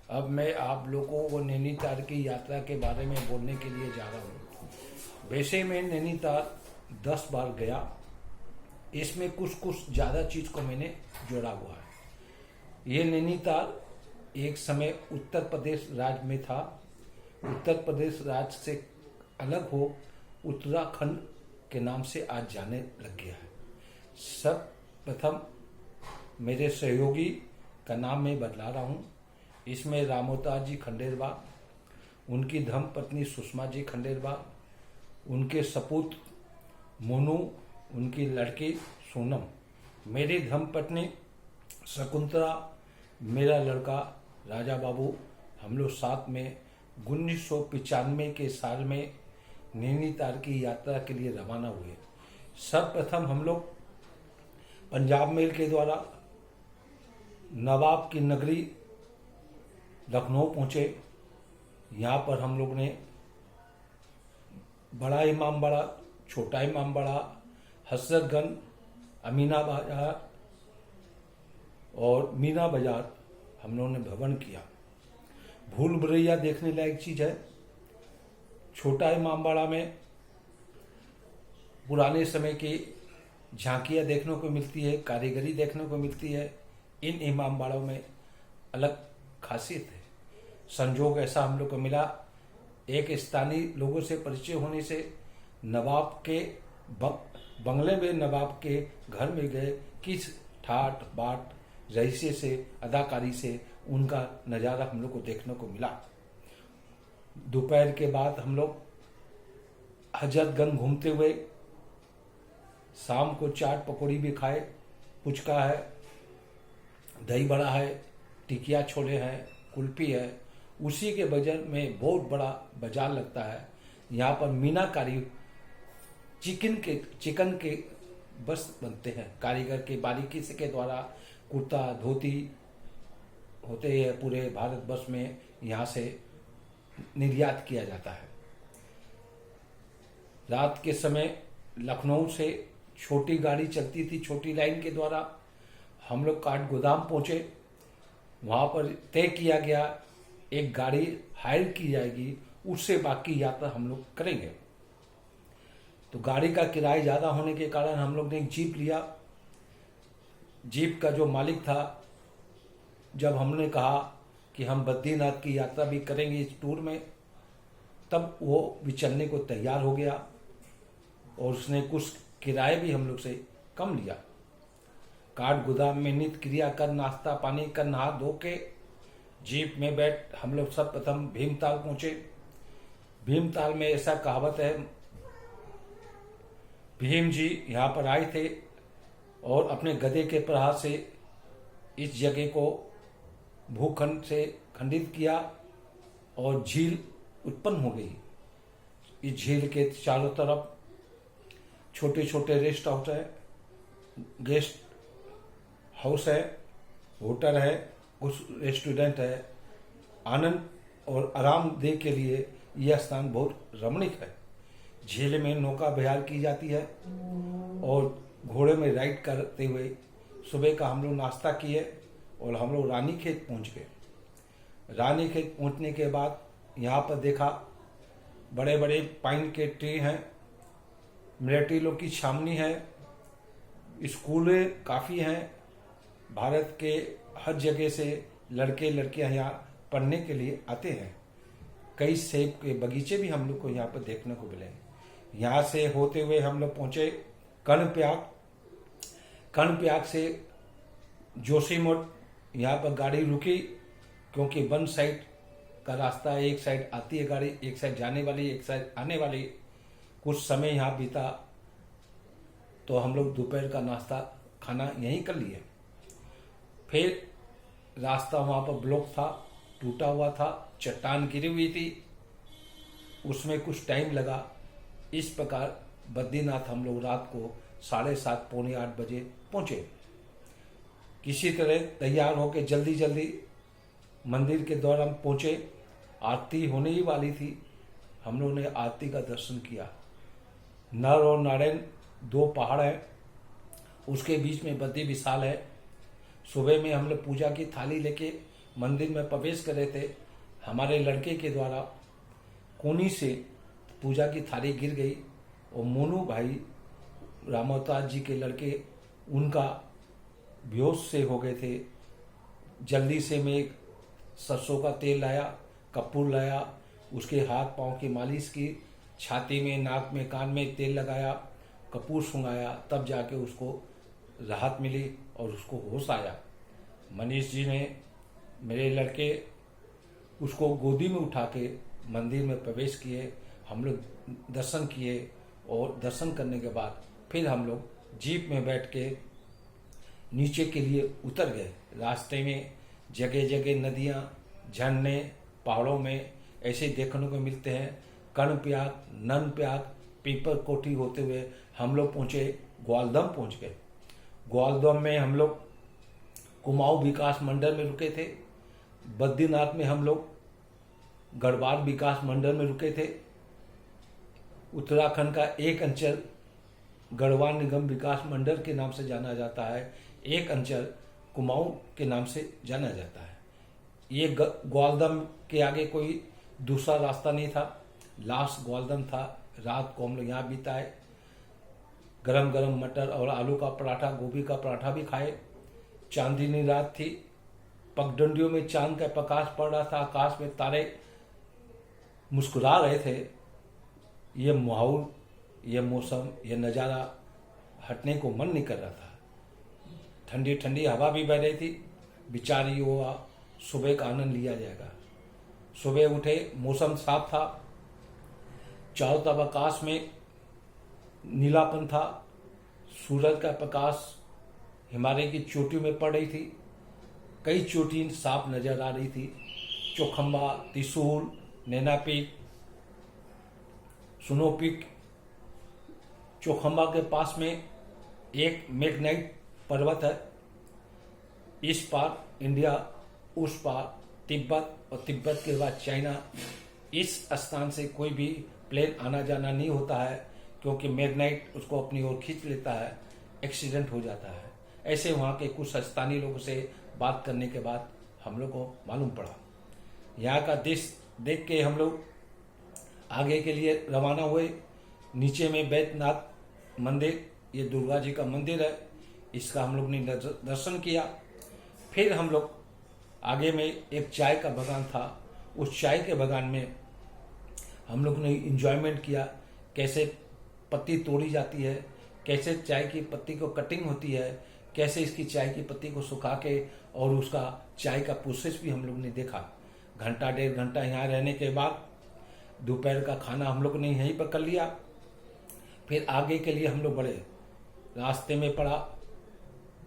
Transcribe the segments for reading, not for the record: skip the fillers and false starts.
अब मैं आप लोगों को नैनीताल की यात्रा के बारे में बोलने के लिए जा रहा हूँ। वैसे मैं नैनीताल 10 बार गया। इसमें कुछ ज़्यादा चीज़ को मैंने जोड़ा हुआ है। ये नैनीताल एक समय उत्तर प्रदेश राज्य में था। उत्तर प्रदेश राज्य से अलग हो उत्तराखंड के नाम से आज जाने लग गया है। सब प्रथम मेरे सहयोगी का नाम मैं बदला रहा हूँ। इसमें रामोता जी खंडेलवाल, उनकी धर्मपत्नी सुषमा जी खंडेलवाल, उनके सपूत मोनू, उनकी लड़की सोनम, मेरी धर्मपत्नी शकुंतला, मेरा लड़का राजा बाबू, हम लोग साथ में 1995 के साल में नैनीताल की यात्रा के लिए रवाना हुए। सर्वप्रथम हम लोग पंजाब मेल के द्वारा नवाब की नगरी लखनऊ पहुंचे। यहाँ पर हम लोग ने बड़ा इमामबाड़ा, छोटा इमामबाड़ा, हजरतगंज, अमीना बाजार और मीना बाजार हम लोगों ने भ्रमण किया। भूल भुलैया देखने लायक चीज है। छोटा इमामबाड़ा में पुराने समय की झांकियां देखने को मिलती है, कारीगरी देखने को मिलती है। इन इमामबाड़ों में अलग खासियत है। संजोग ऐसा हम लोग को मिला, एक स्थानीय लोगों से परिचय होने से नवाब के बंगले में, नवाब के घर में गए। किस ठाट बाट रईसे से, अदाकारी से उनका नज़ारा हम लोग को देखने को मिला। दोपहर के बाद हम लोग हजरतगंज घूमते हुए शाम को चाट पकौड़ी भी खाए, पुचका है, दही बड़ा है, टिकिया छोले हैं, कुल्फी है। उसी के बजट में बहुत बड़ा बाजार लगता है। यहाँ पर मीनाकारी चिकन के वस्त्र बनते हैं। कारीगर के बारीकी से के द्वारा कुर्ता धोती होते हैं। पूरे भारतवर्ष में यहाँ से निर्यात किया जाता है। रात के समय लखनऊ से छोटी गाड़ी चलती थी, छोटी लाइन के द्वारा हम लोग काठगोदाम पहुंचे। वहां पर तय किया गया एक गाड़ी हायर की जाएगी, उससे बाकी यात्रा हम लोग करेंगे। तो गाड़ी का किराया ज़्यादा होने के कारण हम लोग ने एक जीप लिया। जीप का जो मालिक था, जब हमने कहा कि हम बद्रीनाथ की यात्रा भी करेंगे इस टूर में, तब वो विचलने को तैयार हो गया और उसने कुछ किराए भी हम लोग से कम लिया। काठगोदाम में नित्य क्रिया कर, नाश्ता पानी कर, नहा धो के जीप में बैठ हम लोग सब प्रथम भीमताल पहुंचे। भीमताल में ऐसा कहावत है, भीम जी यहाँ पर आए थे और अपने गधे के प्रहार से इस जगह को भूखंड से खंडित किया और झील उत्पन्न हो गई। इस झील के चारों तरफ छोटे छोटे रेस्ट हाउस है, गेस्ट हाउस है, होटल है, कुछ रेस्टोरेंट है। आनंद और आरामदेह के लिए यह स्थान बहुत रमणीक है। झील में नौका विहार की जाती है और घोड़े में राइड करते हुए सुबह का हम लोग नाश्ता किए और हम लोग रानीखेत पहुंच गए। रानीखेत पहुंचने के बाद यहाँ पर देखा बड़े बड़े पाइन के ट्री हैं, मिलिट्री लोग की छावनी है, स्कूलें काफ़ी हैं। भारत के हर जगह से लड़के लड़कियां यहाँ पढ़ने के लिए आते हैं। कई सेब के बगीचे भी हम लोग को यहाँ पर देखने को मिले। यहाँ से होते हुए हम लोग पहुंचे कर्णप्रयाग। कर्णप्रयाग से जोशीमठ, यहाँ पर गाड़ी रुकी क्योंकि वन साइड का रास्ता है। एक साइड आती है गाड़ी, एक साइड जाने वाली, एक साइड आने वाली। कुछ समय यहाँ बीता तो हम लोग दोपहर का नाश्ता खाना यहीं कर लिए। फिर रास्ता वहाँ पर ब्लॉक था, टूटा हुआ था, चट्टान गिरी हुई थी, उसमें कुछ टाइम लगा। इस प्रकार बद्रीनाथ हम लोग रात को 7:30 पौने 8 बजे पहुंचे। किसी तरह तैयार होकर जल्दी जल्दी मंदिर के द्वार हम पहुंचे। आरती होने ही वाली थी। हम लोगों ने आरती का दर्शन किया। नर और नारायण 2 पहाड़ हैं, उसके बीच में बद्री विशाल है। सुबह में हम लोग पूजा की थाली लेके मंदिर में प्रवेश कर रहे थे, हमारे लड़के के द्वारा कोनी से पूजा की थाली गिर गई और मोनू भाई रामावतार जी के लड़के उनका बेहोश से हो गए थे। जल्दी से मैं एक सरसों का तेल लाया, कपूर लाया, उसके हाथ पांव की मालिश की, छाती में, नाक में, कान में तेल लगाया, कपूर सुंघाया, तब जाके उसको राहत मिली और उसको होश आया। मनीष जी ने, मेरे लड़के, उसको गोदी में उठा के मंदिर में प्रवेश किए। हम लोग दर्शन किए और दर्शन करने के बाद फिर हम लोग जीप में बैठ के नीचे के लिए उतर गए। रास्ते में जगह जगह नदियाँ, झरने, पहाड़ों में ऐसे देखने को मिलते हैं। कर्णप्रयाग, ननप्रयाग, पीपर कोठी होते हुए हम लोग पहुँचे, ग्वालदम पहुँच गए। ग्वालदम में हम लोग कुमाऊं विकास मंडल में रुके थे। बद्रीनाथ में हम लोग गढ़वाल विकास मंडल में रुके थे। उत्तराखंड का एक अंचल गढ़वाल निगम विकास मंडल के नाम से जाना जाता है, एक अंचल कुमाऊं के नाम से जाना जाता है। ये ग्वालदम के आगे कोई दूसरा रास्ता नहीं था, लास्ट ग्वालदम था। रात को हम लोग यहाँ बिताए। गरम गरम मटर और आलू का पराठा, गोभी का पराठा भी खाए। चांदनी रात थी, पगडंडियों में चांद का प्रकाश पड़ रहा था, आकाश में तारे मुस्कुरा रहे थे। ये माहौल, ये मौसम, ये नज़ारा हटने को मन नहीं कर रहा था। ठंडी ठंडी हवा भी बह रही थी। बिचारी हुआ सुबह का आनंद लिया जाएगा। सुबह उठे, मौसम साफ था, चारों तरफ आकाश में नीलापन था, सूरज का प्रकाश हिमालय की चोटियों में पड़ रही थी। कई चोटी साफ नजर आ रही थी। चौखंबा, त्रिशूल, नैना पीक, स्नो पीक। चौखंबा के पास में एक मैग्नाइट पर्वत है। इस पार इंडिया, उस पार तिब्बत और तिब्बत के बाद चाइना। इस स्थान से कोई भी प्लेन आना जाना नहीं होता है, क्योंकि मैग्नाइट उसको अपनी ओर खींच लेता है, एक्सीडेंट हो जाता है। ऐसे वहाँ के कुछ स्थानीय लोगों से बात करने के बाद हम लोग को मालूम पड़ा। यहाँ का दृश्य देख के हम लोग आगे के लिए रवाना हुए। नीचे में बैद्यनाथ मंदिर, ये दुर्गा जी का मंदिर है, इसका हम लोग ने दर्शन किया। फिर हम लोग आगे में एक चाय का बागान था, उस चाय के बागान में हम लोग ने इंजॉयमेंट किया। कैसे पत्ती तोड़ी जाती है, कैसे चाय की पत्ती को कटिंग होती है, कैसे इसकी चाय की पत्ती को सुखा के और उसका चाय का प्रोसेस भी हम लोग ने देखा। घंटा डेढ़ घंटा यहाँ रहने के बाद दोपहर का खाना हम लोग ने यहीं पर कर लिया। फिर आगे के लिए हम लोग बढ़े। रास्ते में पड़ा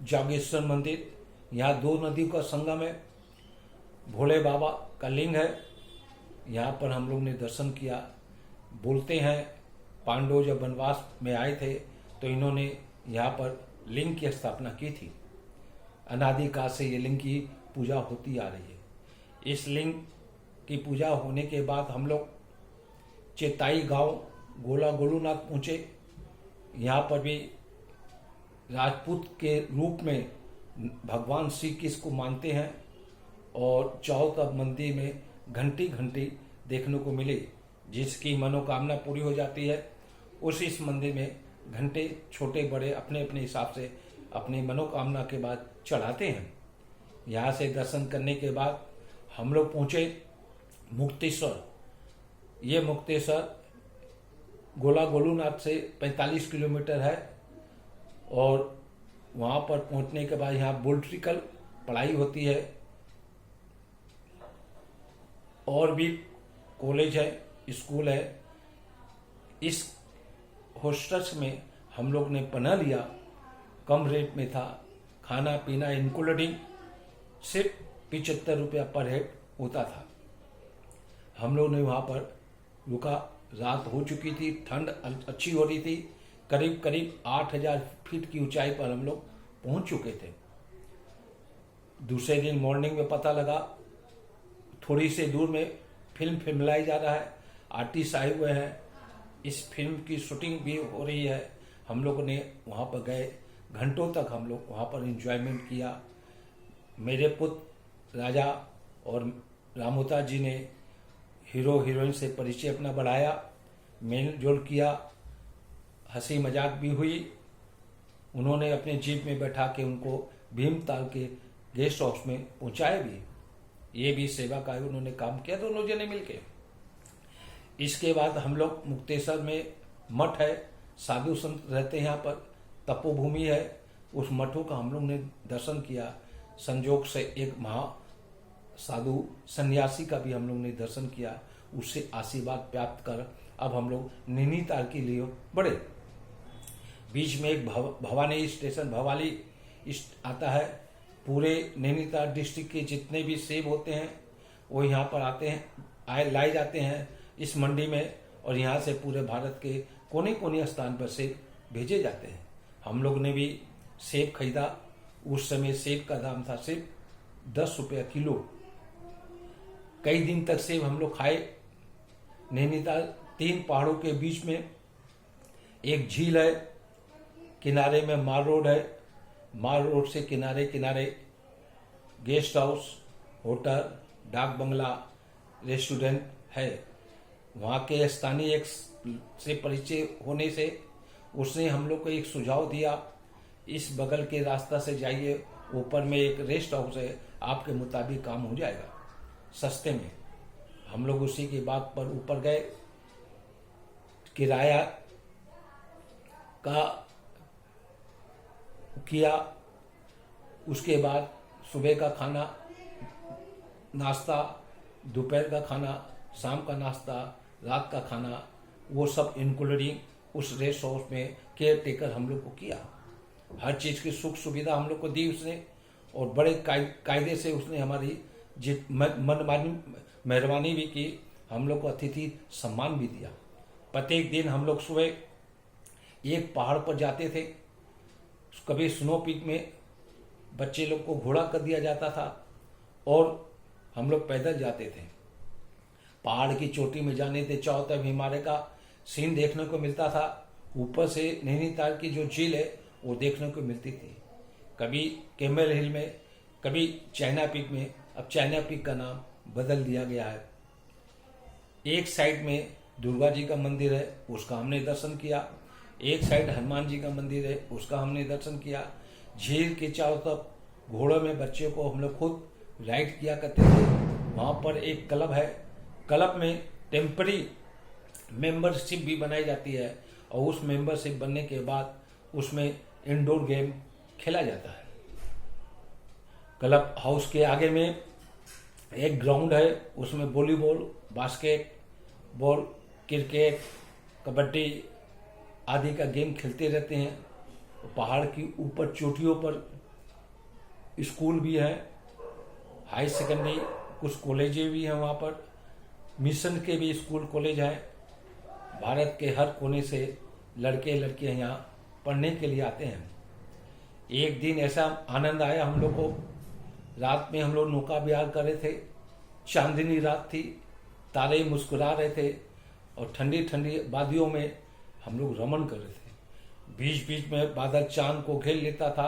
जागेश्वर मंदिर, यहाँ दो नदियों का संगम है, भोले बाबा का लिंग है। यहाँ पर हम लोग ने दर्शन किया। बोलते हैं पांडव जब वनवास में आए थे तो इन्होंने यहाँ पर लिंग की स्थापना की थी। अनादिकाल से ये लिंग की पूजा होती आ रही है। इस लिंग की पूजा होने के बाद हम लोग चेताई गांव गोला गोलूनाथ पहुँचे। यहाँ पर भी राजपूत के रूप में भगवान श्री कृष्ण को मानते हैं और चारों तरफ मंदिर में घंटी घंटी देखने को मिली। जिसकी मनोकामना पूरी हो जाती है उस इस मंदिर में घंटे छोटे बड़े अपने अपने हिसाब से अपनी मनोकामना के बाद चढ़ाते हैं। यहाँ से दर्शन करने के बाद हम लोग पहुँचे मुक्तेश्वर। ये मुक्तेश्वर गोला गोलूनाथ से 45 किलोमीटर है और वहाँ पर पहुँचने के बाद यहाँ बुलट्रिकल पढ़ाई होती है और भी कॉलेज है, स्कूल है। इस हॉस्टल्स में हम लोग ने पनाह लिया। कम रेट में था, खाना पीना इंक्लूडिंग सिर्फ 75 रुपया पर हेड होता था। हम लोग ने वहाँ पर रुका। रात हो चुकी थी, ठंड अच्छी हो रही थी। करीब करीब 8000 फीट की ऊंचाई पर हम लोग पहुँच चुके थे। दूसरे दिन मॉर्निंग में पता लगा थोड़ी से दूर में फिल्म फिल्माई जा रहा है, आर्टिस्ट आए हुए हैं, इस फिल्म की शूटिंग भी हो रही है। हम लोगों ने वहाँ पर गए, घंटों तक हम लोग वहाँ पर एंजॉयमेंट किया। मेरे पुत्र राजा और रामोता जी ने हीरो हीरोइन से परिचय अपना बढ़ाया, मेल जोल किया, हंसी मजाक भी हुई। उन्होंने अपने जीप में बैठा के उनको भीमताल के गेस्ट हाउस में पहुंचाया भी। ये भी सेवा का उन्होंने काम किया दोनों जने मिलके। इसके बाद हम लोग मुक्तेश्वर में मठ है, साधु संत रहते हैं यहाँ पर, तपोभूमि है, उस मठों का हम लोग ने दर्शन किया। संजोग से एक महा साधु सन्यासी का भी हम लोग ने दर्शन किया, उससे आशीर्वाद प्राप्त कर अब हम लोग नैनीताल के लिए बढ़े। बीच में एक भवानी स्टेशन भवाली आता है। पूरे नैनीताल डिस्ट्रिक्ट के जितने भी सेब होते हैं वो यहाँ पर आते हैं, लाए जाते हैं इस मंडी में, और यहाँ से पूरे भारत के कोने कोने स्थान पर सेब भेजे जाते हैं। हम लोग ने भी सेब खरीदा। उस समय सेब का दाम था सिर्फ 10 रुपया किलो। कई दिन तक सेब हम लोग खाए। नैनीताल 3 पहाड़ों के बीच में एक झील है, किनारे में माल रोड है, माल रोड से किनारे किनारे गेस्ट हाउस, होटल, डाक बंगला, रेस्टोरेंट है। वहाँ के स्थानीय एक से परिचय होने से उसने हम लोग को एक सुझाव दिया, इस बगल के रास्ता से जाइए, ऊपर में एक रेस्ट हाउस है, आपके मुताबिक काम हो जाएगा सस्ते में। हम लोग उसी की बात पर ऊपर गए। किराया का किया, उसके बाद सुबह का खाना नाश्ता, दोपहर का खाना, शाम का नाश्ता, रात का खाना, वो सब इंक्लूडिंग उस रेस्ट हाउस में केयर टेकर हम लोग को किया। हर चीज़ की सुख सुविधा हम लोग को दी उसने, और बड़े कायदे से उसने हमारी मनमानी मेहरबानी भी की। हम लोग को अतिथि सम्मान भी दिया। प्रत्येक दिन हम लोग सुबह एक पहाड़ पर जाते थे। कभी स्नो पीक में बच्चे लोग को घोड़ा कर दिया जाता था और हम लोग पैदल जाते थे। पहाड़ की चोटी में जाने थे, चारों तरफ हिमालय का सीन देखने को मिलता था। ऊपर से नैनीताल की जो झील है वो देखने को मिलती थी। कभी कैमल हिल में, कभी चाइना पीक में। अब चाइना पीक का नाम बदल दिया गया है। एक साइड में दुर्गा जी का मंदिर है, उसका हमने दर्शन किया। एक साइड हनुमान जी का मंदिर है, उसका हमने दर्शन किया। झील के चारों तरफ घोड़ों में बच्चों को हम लोग खुद राइड किया करते थे। वहाँ पर एक क्लब है, क्लब में टेम्पररी मेंबरशिप भी बनाई जाती है, और उस मेंबरशिप बनने के बाद उसमें इंडोर गेम खेला जाता है। क्लब हाउस के आगे में एक ग्राउंड है, उसमें वॉलीबॉल, बास्केटबॉल, क्रिकेट, कबड्डी आदि का गेम खेलते रहते हैं। पहाड़ की ऊपर चोटियों पर स्कूल भी है, हाई सेकेंडरी, कुछ कॉलेजें भी हैं वहाँ पर, मिशन के भी स्कूल कॉलेज हैं। भारत के हर कोने से लड़के लड़कियाँ यहाँ पढ़ने के लिए आते हैं। एक दिन ऐसा आनंद आया हम लोग को, रात में हम लोग नौका विहार कर रहे थे। चांदनी रात थी, तारे मुस्कुरा रहे थे, और ठंडी ठंडी वादियों में हम लोग रमण कर रहे थे। बीच बीच में बादल चांद को घेर लेता था,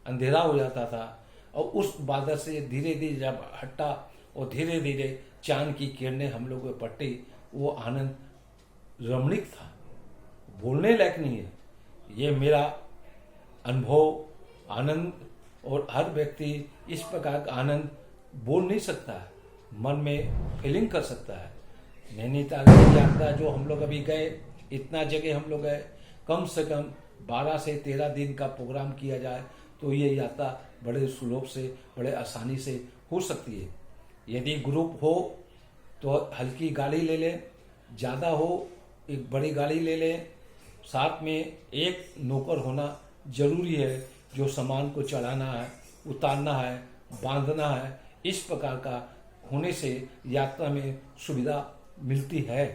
अंधेरा हो जाता था, और उस बादल से धीरे धीरे जब हटा और धीरे धीरे चांद की किरणें हम लोग पे पड़ती, वो आनंद रमणीक था, बोलने लायक नहीं है। ये मेरा अनुभव, आनंद, और हर व्यक्ति इस प्रकार का आनंद बोल नहीं सकता है, मन में फीलिंग कर सकता है। नैनीताल की यात्रा जो हम लोग अभी गए, इतना जगह हम लोग गए, कम से कम 12 से 13 दिन का प्रोग्राम किया जाए तो ये यात्रा बड़े सुलभ से, बड़े आसानी से हो सकती है। यदि ग्रुप हो तो हल्की गाड़ी ले लें, ज़्यादा हो एक बड़ी गाड़ी ले लें। साथ में एक नौकर होना जरूरी है, जो सामान को चढ़ाना है, उतारना है, बांधना है। इस प्रकार का होने से यात्रा में सुविधा मिलती है।